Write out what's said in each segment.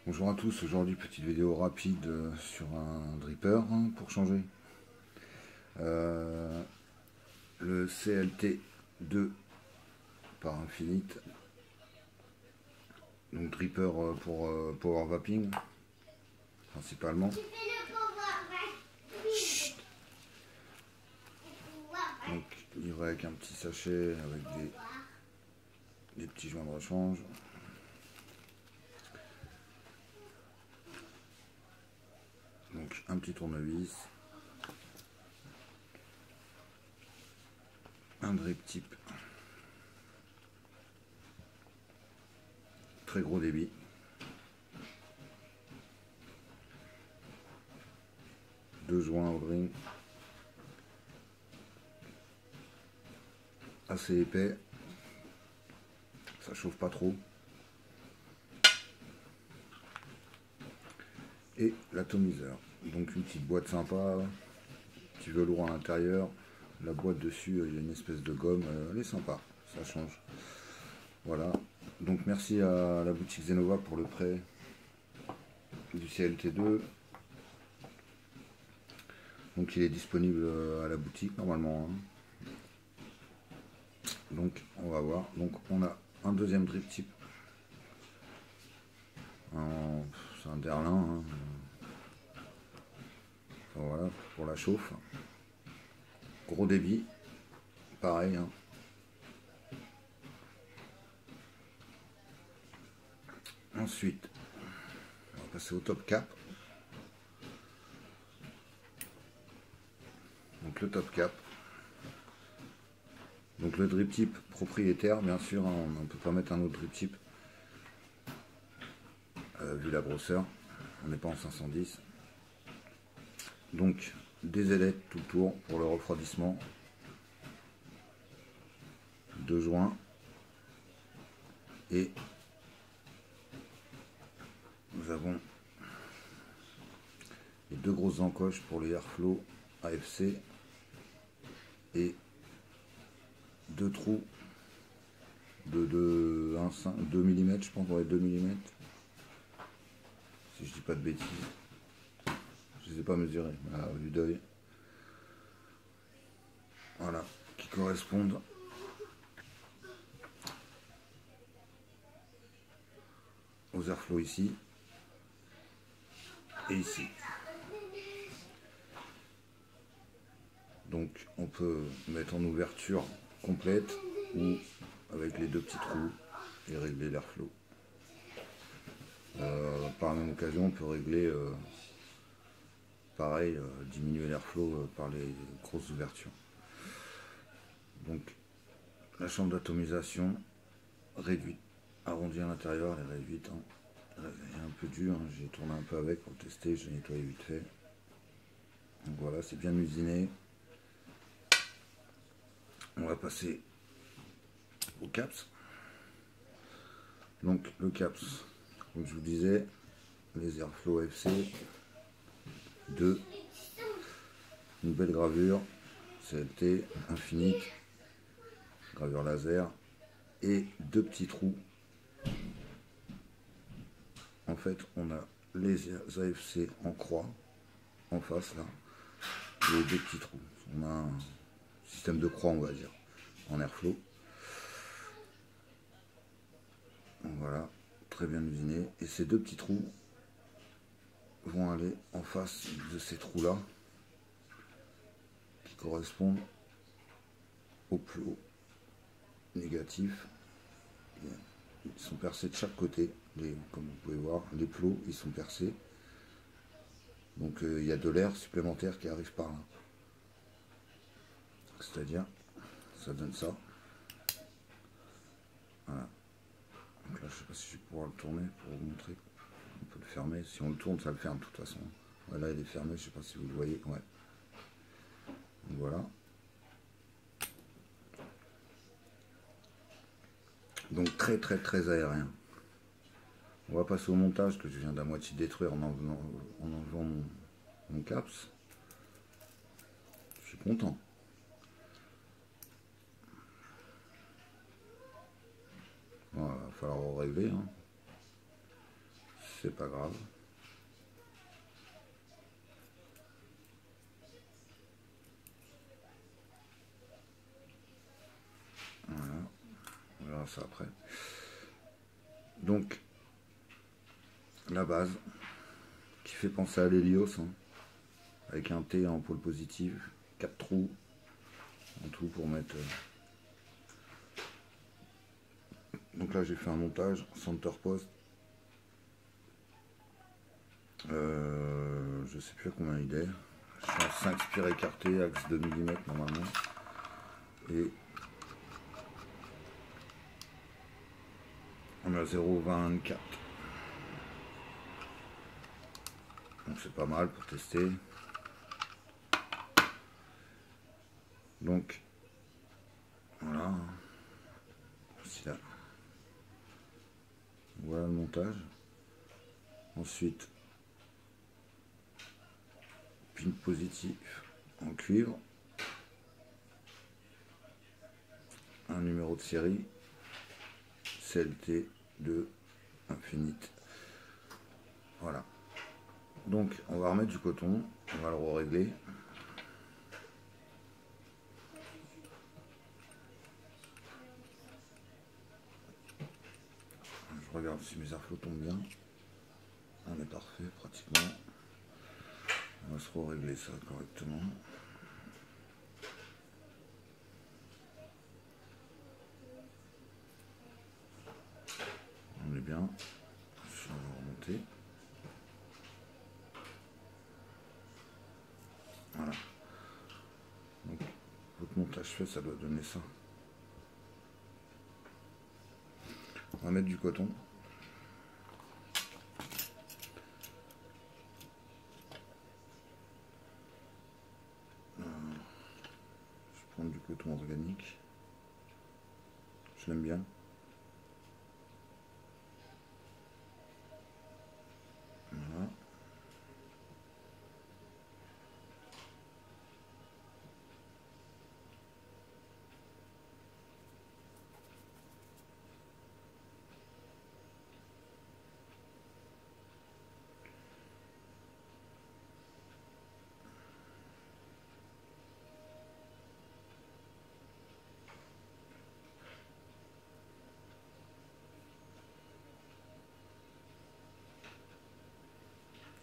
Bonjour à tous, aujourd'hui petite vidéo rapide sur un dripper pour changer. Le CLT2 par Infinite, donc dripper pour power vapping principalement. Donc livré avec un petit sachet avec des petits joints de rechange. Donc un petit tournevis, un drip tip, très gros débit, deux joints au ring, assez épais, ça chauffe pas trop, et l'atomiseur. Donc une petite boîte sympa, petit velours à l'intérieur, la boîte dessus il y a une espèce de gomme, elle est sympa, ça change. Voilà, donc merci à la boutique Zenova pour le prêt du CLT2. Donc il est disponible à la boutique normalement, hein. Donc on va voir. Donc on a un deuxième drip tip, c'est un Derlin, hein. Enfin, voilà, pour la chauffe, gros débit, pareil, hein. Ensuite on va passer au top cap. Donc le top cap, donc le drip tip propriétaire bien sûr, hein, on ne peut pas mettre un autre drip tip vu la grosseur, on n'est pas en 510. Donc des ailettes tout le tour pour le refroidissement, deux joints, et nous avons les deux grosses encoches pour les airflow AFC et deux trous de 2 mm, je pense, ouais, 2 mm, si je dis pas de bêtises, je ne les ai pas mesurés à vue d'œil. Voilà, qui correspondent aux airflow ici et ici. Donc on peut mettre en ouverture complète ou avec les deux petits trous et régler l'airflow. Par la même occasion on peut régler pareil, diminuer l'airflow par les grosses ouvertures. Donc la chambre d'atomisation réduite, arrondie à l'intérieur, elle est réduite, hein. Elle est un peu dure, hein. J'ai tourné un peu avec pour tester, j'ai nettoyé vite fait. Donc voilà, c'est bien usiné. On va passer au caps. Donc le caps, comme je vous disais, les airflow FC 2, une belle gravure CLT Infinite, gravure laser, et deux petits trous. En fait on a les AFC en croix en face là, et deux petits trous. On a un système de croix, on va dire, en airflow. Donc voilà, très bien usiné, et ces deux petits trous vont aller en face de ces trous là qui correspondent au plot négatif. Ils sont percés de chaque côté, comme vous pouvez voir, les plots ils sont percés, donc il y a de l'air supplémentaire qui arrive par là, c'est à dire ça donne ça. Voilà, donc là je sais pas si je vais pouvoir le tourner pour vous montrer. On peut le fermer, si on le tourne ça le ferme de toute façon. Voilà, il est fermé, je sais pas si vous le voyez, ouais. Donc voilà, donc très aérien. On va passer au montage que je viens d'à moitié détruire en enlevant mon caps. Je suis content. Voilà, il va falloir régler, hein. c'est pas grave. Voilà, on verra ça après. Donc, la base, qui fait penser à l'Hélios, hein, avec un T en pôle positive, 4 trous en tout pour mettre... Donc là j'ai fait un montage center post. Je sais plus à combien il est. Je suis en 5 spires écartés, axe de millimètres normalement. Et on a 0,24. Donc c'est pas mal pour tester. Donc voilà. Là. Voilà le montage. Ensuite, pin positif en cuivre. Un numéro de série. CLT 2 Infinite. Voilà. Donc on va remettre du coton. On va le régler. Je regarde si mes airflows tombent bien. On est parfait pratiquement. On va se régler ça correctement. On est bien. Je vais remonter. Voilà. Donc votre montage fait, ça doit donner ça. On va mettre du coton. Je prends du coton organique. Je l'aime bien. Voilà.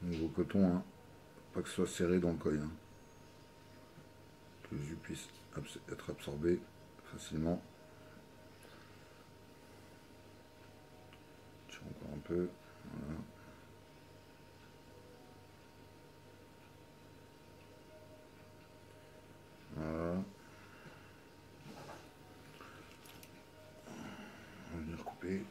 Nouveau coton, hein. Pas que ce soit serré dans le coin, hein. Que le jus puisse être absorbé facilement. Je tire encore un peu. Voilà. Voilà. On va venir couper.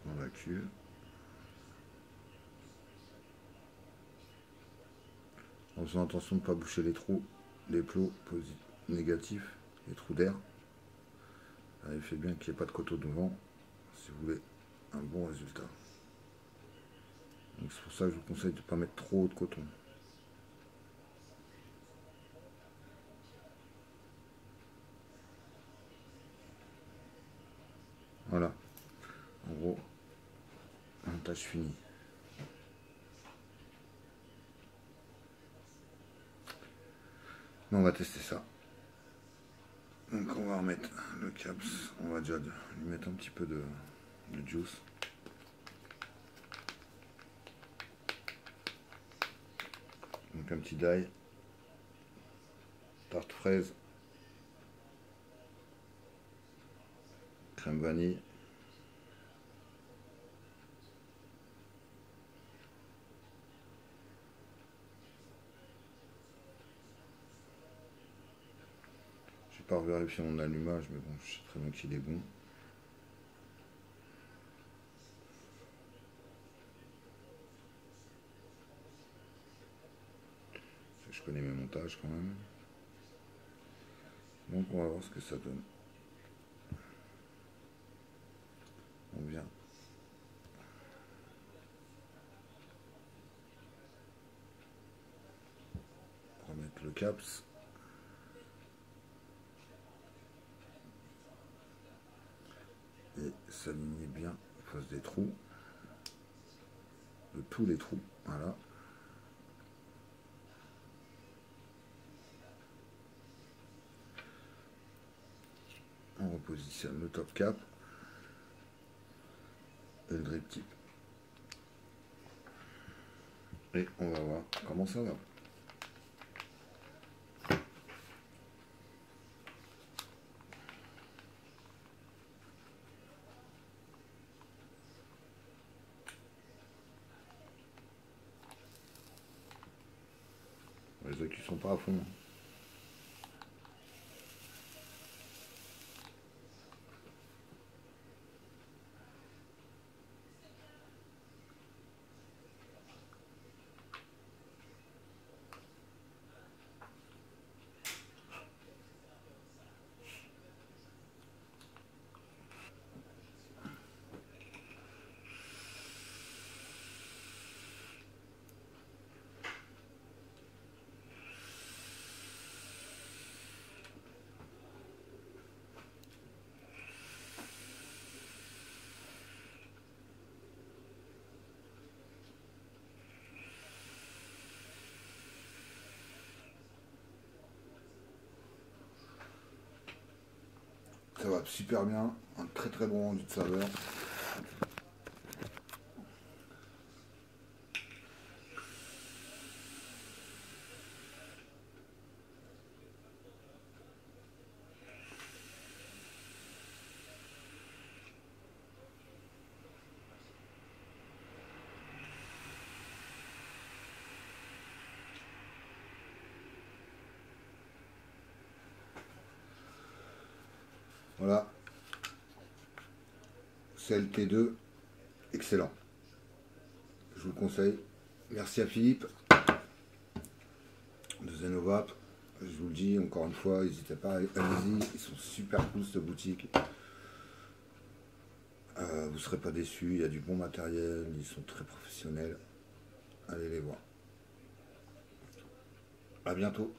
Dans la cuve. En faisant attention de ne pas boucher les trous, les plots négatifs, les trous d'air. Il fait bien qu'il n'y ait pas de coton devant si vous voulez un bon résultat. Donc c'est pour ça que je vous conseille de ne pas mettre trop de coton. Voilà, en gros, montage fini. On va tester ça. Donc on va remettre le caps, on va déjà lui mettre un petit peu de juice. Donc un petit d'ail, tarte fraise, crème vanille, j'ai pas revérifié mon allumage, mais bon, je sais très bien qu'il est bon. Je connais mes montages quand même. Donc on va voir ce que ça donne. On vient remettre le caps. et s'aligner bien en face des trous, de tous les trous. Voilà. On repositionne le top cap et le grip tip. Et on va voir comment ça va. Les qui sont pas à fond. Ça va super bien, un très très bon rendu de saveur. Voilà, CLT2, excellent. Je vous le conseille. Merci à Philippe de Zenovap. Je vous le dis encore une fois, n'hésitez pas, allez-y, ils sont super cool cette boutique. Vous ne serez pas déçus, il y a du bon matériel, ils sont très professionnels. Allez les voir. À bientôt.